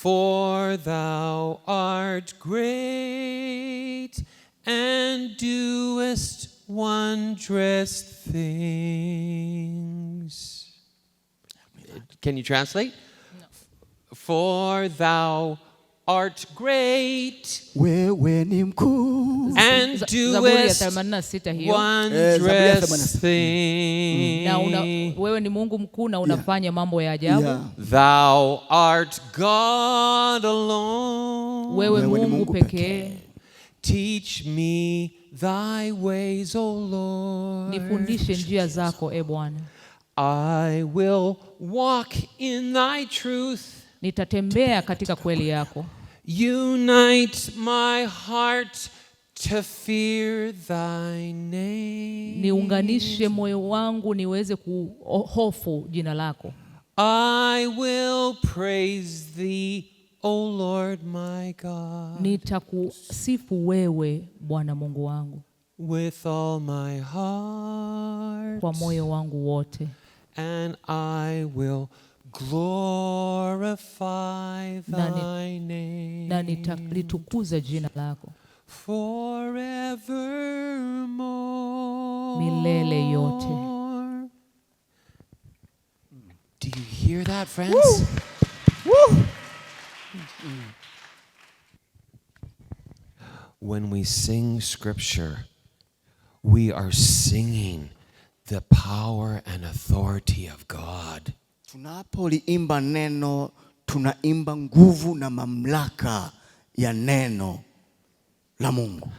For thou art great and doest wondrous things. Can you translate? No. For thou art great wewe ni mkuu and doest wondrous things. Na wewe ni Mungu mkuu na unafanya mambo ya ajabu. Thou art God alone. Wewe Mungu pekee. Teach me thy ways, O Lord. Nifundishe njia zako, e Bwana. I will walk in thy truth. Nitatembea katika kweli yako. Unite my heart to fear thy name. Niunganishe moyo wangu niweze kuhofu jina lako. I will praise thee, O Lord my God. Nitakusifu wewe Bwana Mungu wangu. With all my heart. Kwa moyo wangu wote. And I will glorify thy name. Na nitalitukuza jina lako. Forevermore. Milele yote. Do you hear that, friends? Woo! Woo! When we sing scripture, we are singing the power and authority of God. Tunapoliimba neno, tunaimba nguvu na mamlaka ya neno la Mungu.